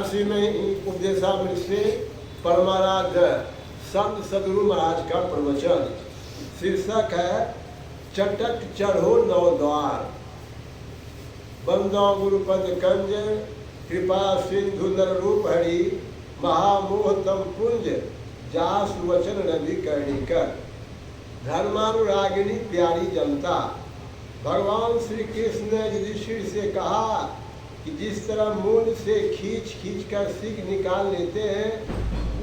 वाराणसी में उपदेशामृत से परमाराध्य संत सदगुरु महाराज का प्रवचन। शीर्षक है चटक चढ़ो नौ द्वार। बंदो गुरुपद कंज कृपा सिंधु नर रूप हरि महामोह तम पुंज जास वचन रवि करणी कर। धर्मानुरागिणी प्यारी जनता, भगवान श्री कृष्ण ने युधिष्ठिर से कहा कि जिस तरह मूल से खींच खींच कर सीख निकाल लेते हैं,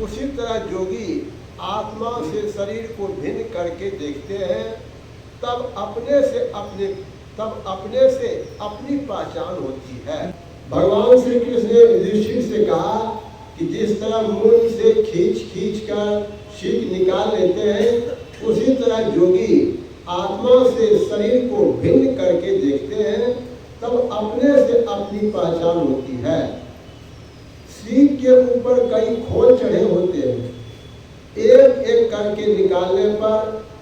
उसी तरह जोगी आत्मा से शरीर को भिन्न करके देखते हैं, तब अपने से अपनी पहचान होती है। भगवान श्री कृष्ण ने युधिष्ठिर से कहा कि जिस तरह मूल से खींच खींच कर सीख निकाल लेते हैं, उसी तरह जोगी आत्मा से शरीर को भिन्न करके देखते हैं, तब अपने से अपनी पहचान होती है। सीख के ऊपर कई खोल चढ़े होते हैं, एक एक करके निकालने पर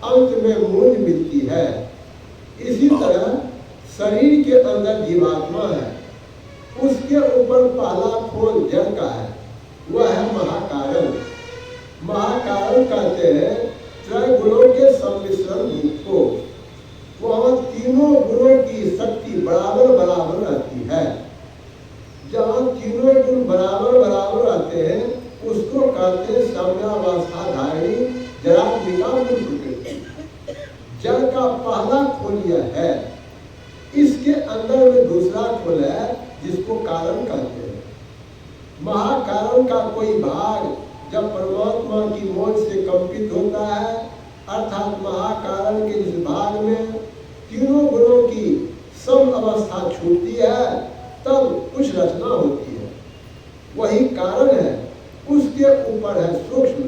अंत में मूंज मिलती है। इसी तरह शरीर के अंदर जीवात्मा है, उसके ऊपर पहला खोल जड़ का है, वह है महाकारण। महाकारण कहते हैं त्रय गुणों के सम्मिश्रण रूप को। वहाँ तीनों गुणों की शक्ति बराबर बराबर रहती है। जहाँ तीनों गुण बराबर बराबर रहते हैं, उसको कहते हैं साम्यावस्था धारिणी जरात्मिका मूल प्रकृति। जड़ का पहला खोल यह है। इसके अंदर में दूसरा खोल है जिसको कारण कहते हैं। महाकारण का कोई भाग जब परमात्मा की मौज से कंपित होता है, अर्थात महाकारण के जिस भाग में तीनों गुणों की सम अवस्था छूटती है, तब कुछ रचना होती है, वही कारण है। उसके ऊपर है सूक्ष्म,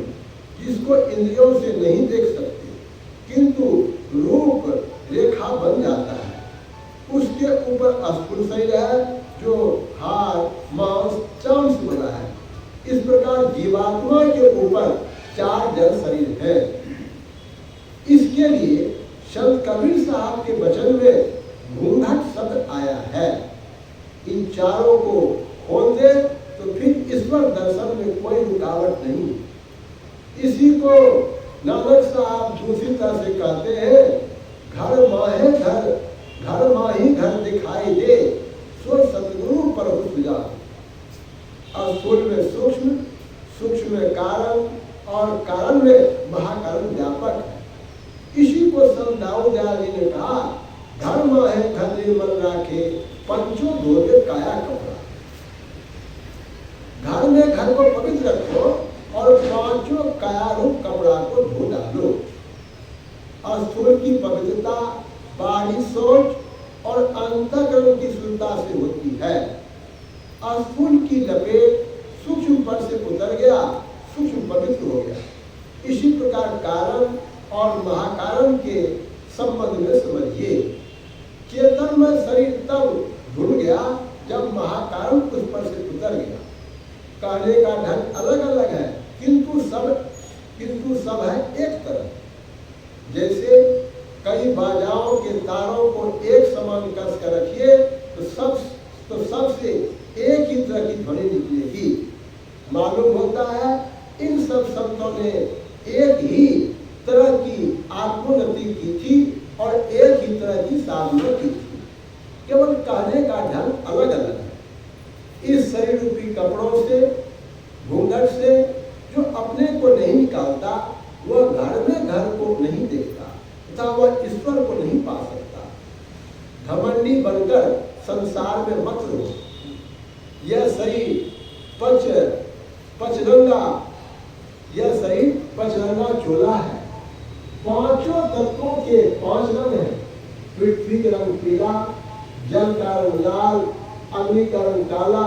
जिसको इंद्रियों से नहीं देख सकते, किंतु रूप रेखा बन जाता है। उसके ऊपर स्थूल शरीर है, जो हाड़ मांस चाम से बना है। इस प्रकार जीवात्मा के ऊपर चार जड़ शरीर है। इसके लिए संत कबीर साहब के वचन में घूंघट शब्द आया है। इन चारों को खोल दे तो फिर ईश्वर दर्शन में कोई रुकावट नहीं। इसी को नानक साहब दूसरी तरह से कहते हैं, घर माहे घर माही घर दिखाई दे, सो सतगुरु प्रभु सुजा। स्थूल में सूक्ष्म, सूक्ष्म में कारण और कारण में महाकारण व्यापक है। इसी को संत दाऊद दयाल जी ने कहा, धर्म है घर निर्मल राखे, पंचों धोवे काया कपड़ा। घर में घर को पवित्र रखो और पांचों काया रूप कपड़ा को धो डालो। स्थूल की पवित्रता बाहरी सोच और अंतःकरण की शुद्धता से होती है। स्थूल की लपेट सूक्ष्म पर से उतर गया, सूक्ष्म पवित्र हो गया। इसी प्रकार कारण और महाकारण के संबंध में समझिए। चेतन में शरीर तब धुल गया जब महाकारण उस पर से उतर गया। कहने का ढंग अलग अलग है, किंतु सब है एक तरह। जैसे कई बाजाओं के तारों को एक समान कस कर रखिए तो सबसे एक ही तरह की ध्वनि निकलेगी। मालूम होता है इन सब संतों ने एक ही तरह की आत्मोन्नति की थी और एक ही तरह की साधना की थी, केवल कहने का ढंग अलग अलग है। इस शरीर रूपी कपड़ों से, घूंघट से जो अपने को नहीं निकालता, वह घर में घर को नहीं देखता तथा वह ईश्वर को नहीं पा सकता। घमंडी बनकर संसार में मत रहो। यह शरीर पचरंगा, यह शरीर पचरंगा चोला है। पांचों तत्वों के पांच रंग हैं। पृथ्वी का रंग पीला, जल का रंग लाल, अग्नि का रंग काला,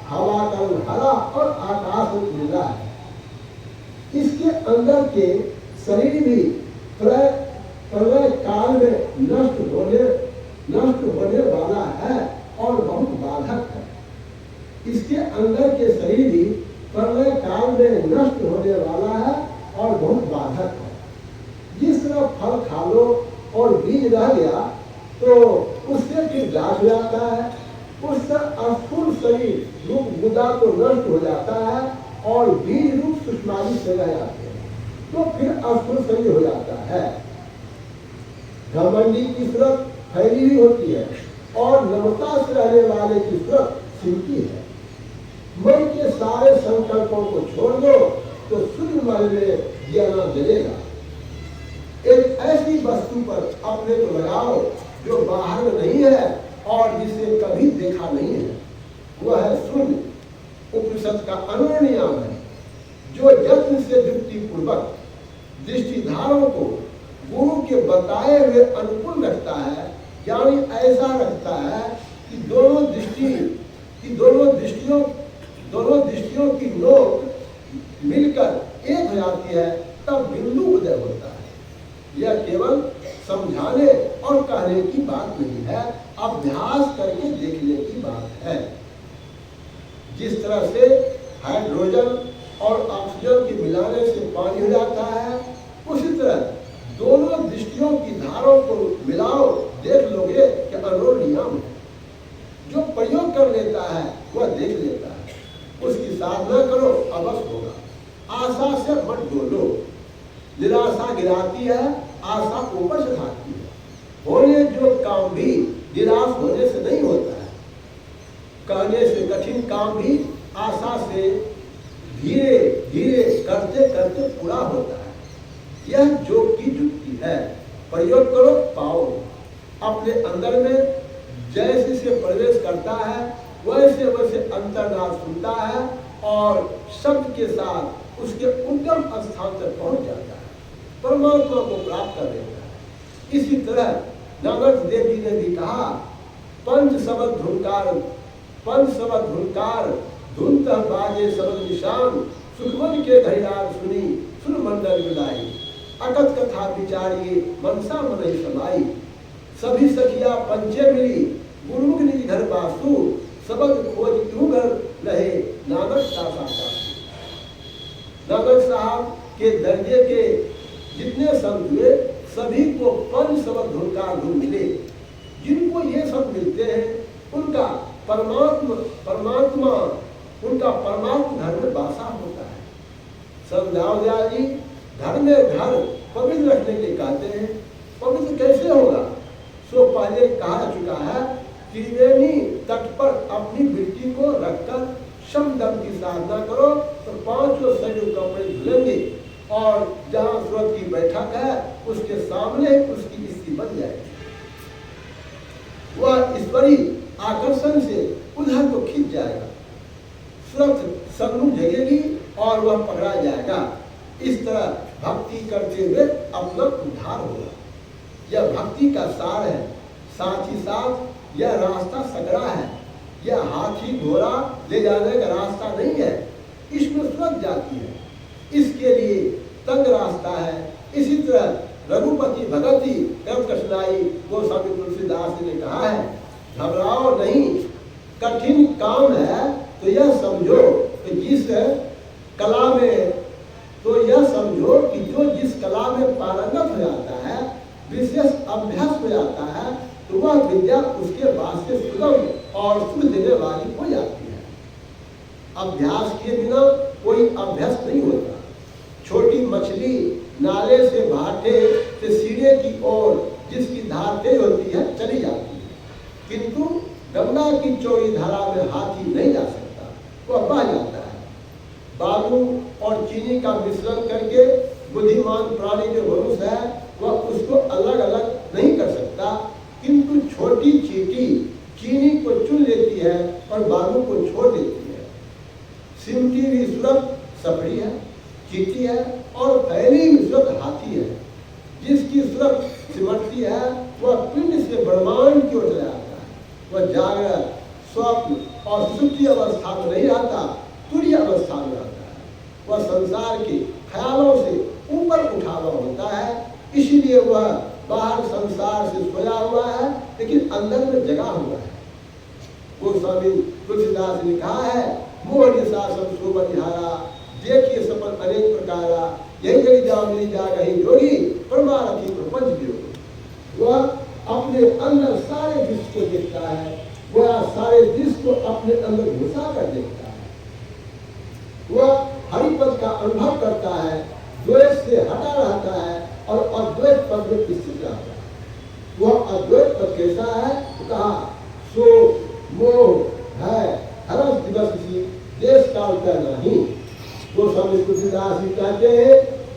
हवा का रंग हरा और आकाश रंग नीला है। इसके अंदर के शरीर भी प्रलय काल में नष्ट होने वाला है और बहुत बाधक है। इसके अंदर के शरीर भी प्रलय काल में नष्ट होने वाला है और बहुत बाधक है। जिस तरह फल खा लो और बीज रह गया तो उससे फिर गाछ जाता है, उससे स्थूल शरीर रूप गुदा तो नष्ट हो जाता है और बीज रूप सुषमादि सजा जाते हैं, तो फिर अस्थूल शरीर हो जाता है। घमंडी की सूरत फैली हुई होती है और नम्रता से रहने वाले की सूरत सिमटी है। मन के सारे संकल्पों को छोड़ दो तो शुद्ध मन में ज्ञान जलेगा। एक ऐसी वस्तु पर अपने को लगाओ जो बाहर में नहीं है और जिसे कभी देखा नहीं है, वह है शून्य। उपनिषद का अनुनियम है जो यत्न से युक्ति पूर्वक दृष्टिधारों को गुरु के बताए हुए अनुकूल रखता है, यानी ऐसा रखता है कि दोनों दृष्टियों की नोक मिलकर एक हो जाती है, तब बिंदु उदय होता है। यह केवल समझाने और कहने की बात नहीं है, अभ्यास करके देखने की बात है। जिस तरह से हाइड्रोजन और ऑक्सीजन के मिलाने से पानी हो जाता है, उसी तरह दोनों दृष्टियों की धारों को मिलाओ, देख लोगे कि अनुरूप नियम है। जो प्रयोग कर लेता है वह देख लेता है। उसकी साधना करो, अवश्य होगा। आशा से मत डोलो, निराशा गिराती है, आशा ऊपर चढ़ाती है। होने जो काम भी निराश होने से नहीं होता है, कहने से कठिन काम भी आशा से धीरे धीरे करते करते पूरा होता है। यह योग की युक्ति है, प्रयोग करो, पाओ। अपने अंदर में जैसे से प्रवेश करता है वैसे वैसे अंतर्नाद सुनता है और शब्द के साथ उसके उद्गम स्थान तक पहुंच जाता है, परमात्मा को प्राप्त कर लेता है। इसी तरह नानक देव जी ने भी कहा, पंच शब्द धुनकार धुनत बाजे शब्द निशान, सुखमन के घड़ियाल सुनी सुन मंडल मिलाई, अकथ कथा विचारिये मनसा मन समाई, सभी सखिया पंचे मिली गुरुमुख निज घर बासु, सबक खोज क्यों घर रहे नानक सासा। नानक साहब के दर्जे के जितने संत हुए सभी को पंच शब्द धुनकार धुन मिले। जिनको ये सब मिलते हैं उनका परमात्मा घर में वासा होता है। संध्यावदया जी घर में घर पवित्र रखने के लिए कहते हैं। पवित्र कैसे होगा? सो पहले कहा चुका है, त्रिवेणी तट पर अपनी मिट्टी को रखकर शमदम की साधना करो तो पांचों शरीर कपड़े धुलेंगे और जहाँ सूरत की बैठक है उसके सामने उसकी स्थिति बन जाएगी। वह ईश्वरी आकर्षण से उधर को खींच जाएगा, सूरत सन्मुख जगेगी और वह पकड़ा जाएगा। इस तरह भक्ति करते हुए अपना उद्धार होगा। यह भक्ति का सार है। साथ ही साथ यह रास्ता सकरा है, यह हाथी घोड़ा ले जाने का रास्ता नहीं है, इसमें सूरत जाती है, इसके लिए तंग रास्ता है। इसी तरह रघुपति भगति कर्म कठिनाई गोस्वामी तुलसीदास ने कहा है, घबराओ नहीं, कठिन काम है तो यह समझो कि जिस कला में पारंगत हो जाता है, विशेष अभ्यास हो जाता है, तो वह विद्या उसके वास्ते सुगम और सुख देने वाली हो जाती है। अभ्यास के बिना कोई अभ्यास नहीं होता। छोटी मछली नाले से भाटे से सिरे की ओर जिसकी धार तेज होती है चली जाती है, किंतु गंगा की चौड़ी धारा में हाथी नहीं जा सकता, वह बह जाता है। बालू और चीनी का मिश्रण करके बुद्धिमान प्राणी जो मनुष्य है वह उसको अलग अलग नहीं कर सकता, किंतु छोटी चींटी चीनी को चुन लेती है और बालू को छोड़ देती है। सिमटी भी सूरत सपड़ी है, चींटी है और फैली भी सूरत हाथी है। जिसकी सूरत सिमटती है वह पिंड से ब्रह्मांड की ओर चला जाता है। वह जागृत, स्वप्न और सुप्ति अवस्था में नहीं रहता, तुरीय अवस्था में रहता है। वह संसार के ख्यालों से ऊपर उठा हुआ होता है, इसीलिए वह बाहर संसार से सोया हुआ है लेकिन अंदर में जगा हुआ है। गोस्वामी तुलसीदास ने कहा है, मोह निशासन सो बनिहारा, देखिए सपन अनेक प्रकारा, यही जगह जाओ मिली जा रही जोगी, परमारथी प्रपंच योग। वह अपने अंदर सारे विश्व को देखता है, वह सारे विश्व को अपने अंदर निकालता नहीं। गोस्वामी तुलसीदास जी कहते हैं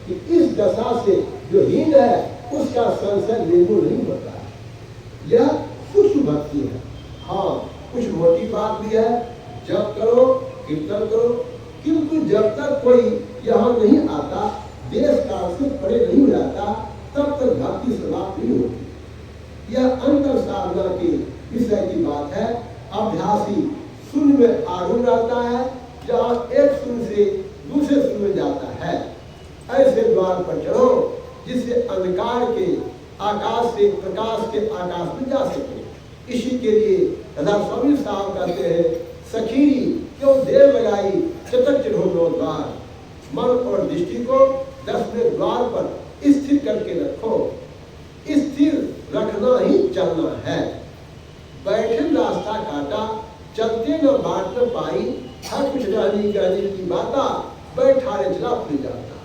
कि इस दशा से जो हीन है उसका संशय निर्मूल नहीं होता। यह कुछ भक्ति है। हाँ, कुछ मोटी बात भी है, जप करो, कीर्तन करो, किंतु जब तक कोई यहाँ नहीं आता, देश काल से परे नहीं हो जाता, तब तक भक्ति समाप्त नहीं होती। यह अंतर साधना के विषय की बात है। अभ्यासी शून्य में आरूढ़ रहता है, जहाँ एक शून्य से दूसरे शून्य में जाता है। ऐसे द्वार पर चढ़ो जिससे अंधकार के आकाश से प्रकाश के आकाश में जा सके। इसी के लिए राधा स्वामी साहब कहते हैं, सखीरी क्यों देर लगाई, चटक चढ़ो द्वार, मन और दृष्टि को 10वें द्वार पर स्थिर करके रखो। स्थिर रखना ही चलना है। बैठे रास्ता काटा, चलते न बाट न पाई, हर कुछ रहनी गहनी की बाता, बैठा रे चला फिर जाता।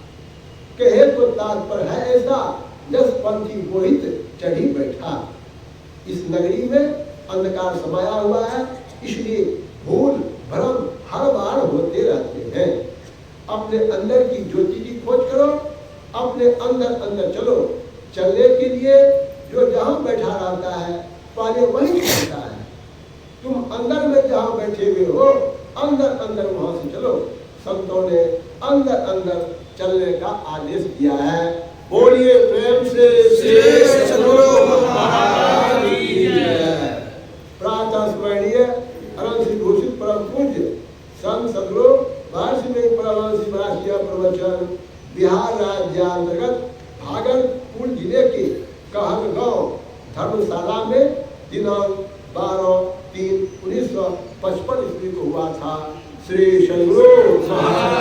कहे तो तात्पर्य है ऐसा, 10 पंथी मोहित चढ़ी बैठा। इस नगरी में अंधकार समाया हुआ है, इसलिए भूल भ्रम हर बार होते रहते हैं। अपने अंदर की ज्योति की खोज करो, अपने अंदर अंदर चलो। चलने के लिए जो जहाँ बैठा रहता है पहले वही चलता है। तुम अंदर में जहाँ बैठे हुए हो, अंदर अंदर वहां से चलो। संतों ने अंदर अंदर चलने का आदेश दिया है। बोलिए प्रेम से सद्गुरु महाराज की जय। प्रातः स्मरणीय अनंत श्री घोषित परम पूज्य संत सद्गुरु महर्षि में परमहंस महाराज का प्रवचन बिहार राज्य अंतर्गत भागलपुर जिले के कहलगांव धर्मशाला में दिनांक 12/3/1955 ईस्वी को हुआ था। श्री सद्गुरु महाराज